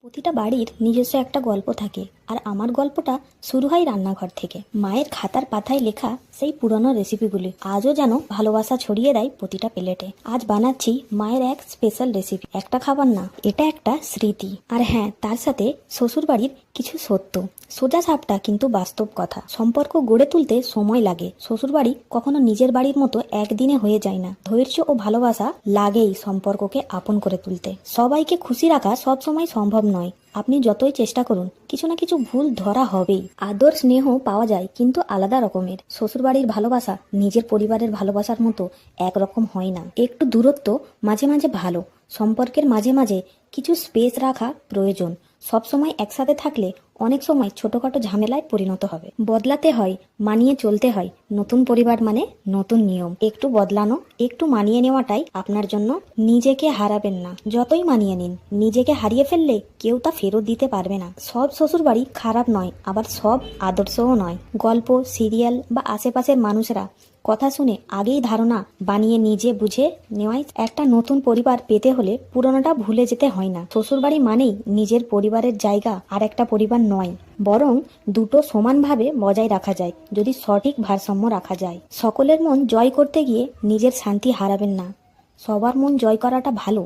প্রতিটা বাড়ির নিজস্ব একটা গল্প থাকে, আর আমার গল্পটা শুরু হয় রান্নাঘর থেকে। মায়ের খাতার পাতায় লেখা সেই পুরনো রেসিপিগুলি আজও যেন ভালোবাসা ছড়িয়ে দেয় প্রতিটা প্লেটে। আজ বানাচ্ছি মায়ের এক স্পেশাল রেসিপি, একটা খাবার না, এটা একটা স্মৃতি। আর হ্যাঁ, তার সাথে শ্বশুর বাড়ির কিছু সত্য, সোজা সাপটা কিন্তু বাস্তব কথা। সম্পর্ক গড়ে তুলতে সময় লাগে, শ্বশুর বাড়ি কখনো নিজের বাড়ির মতো একদিনে হয়ে যায় না। ধৈর্য ও ভালোবাসা লাগেই সম্পর্ককে আপন করে তুলতে। সবাইকে খুশি রাখা সবসময় সম্ভব নয়, আপনি যতই চেষ্টা করুন কিছু না কিছু ভুল ধরা হবেই। আদর স্নেহ পাওয়া যায়, কিন্তু আলাদা রকমের। শ্বশুরবাড়ির ভালোবাসা নিজের পরিবারের ভালোবাসার মতো একরকম হয় না। একটু দূরত্ব মাঝে মাঝে ভালো, সম্পর্কের মাঝে মাঝে কিছু স্পেস রাখা প্রয়োজন। সবসময় একসাথে থাকলে অনেক সময় ছোটখাটো ঝামেলায় পরিণত হবে। বদলাতে হয়, মানিয়ে চলতে হয়। নতুন পরিবার মানে নতুন নিয়ম। একটু বদলানো, একটু মানিয়ে নেওয়াটাই আপনার জন্য। নিজেকে হারাবেন না, যতই মানিয়ে নিন। নিজেকে হারিয়ে ফেললে কেউ তা ফেরত দিতে পারবে না। সব শ্বশুর বাড়ি খারাপ নয়, আবার সব আদর্শও নয়। গল্প, সিরিয়াল বা আশেপাশের মানুষরা কথা শুনে আগেই ধারণা বানিয়ে নিজে বুঝে নেওয়াই। একটা নতুন পরিবার পেতে হলে পুরনোটা ভুলে যেতে হয় না। শ্বশুরবাড়ি মানেই নিজের পরিবারের জায়গা, আর একটা পরিবার নয়, বরং দুটো সমানভাবে বজায় রাখা যায় যদি সঠিক ভারসাম্য রাখা যায়। সকলের মন জয় করতে গিয়ে নিজের শান্তি হারাবেন না। সবার মন জয় করাটা ভালো,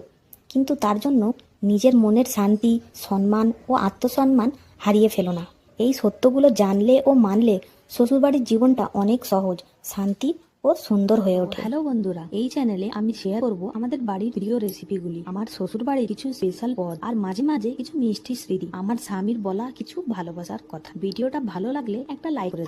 কিন্তু তার জন্য নিজের মনের শান্তি, সম্মান ও আত্মসম্মান হারিয়ে ফেলো না। এই সত্যগুলো জানলে ও মানলে শ্বশুরবাড়ির জীবনটা অনেক সহজ, শান্তি ও সুন্দর হয়ে ওঠে। হ্যালো বন্ধুরা, এই চ্যানেলে আমি শেয়ার করব আমাদের বাড়ির প্রিয় রেসিপিগুলি, আমার শ্বশুর বাড়ির কিছু স্পেশাল পদ, আর মাঝে মাঝে কিছু মিষ্টি স্মৃতি, আমার স্বামীর বলা কিছু ভালোবাসার কথা। ভিডিওটা ভালো লাগলে একটা লাইক করে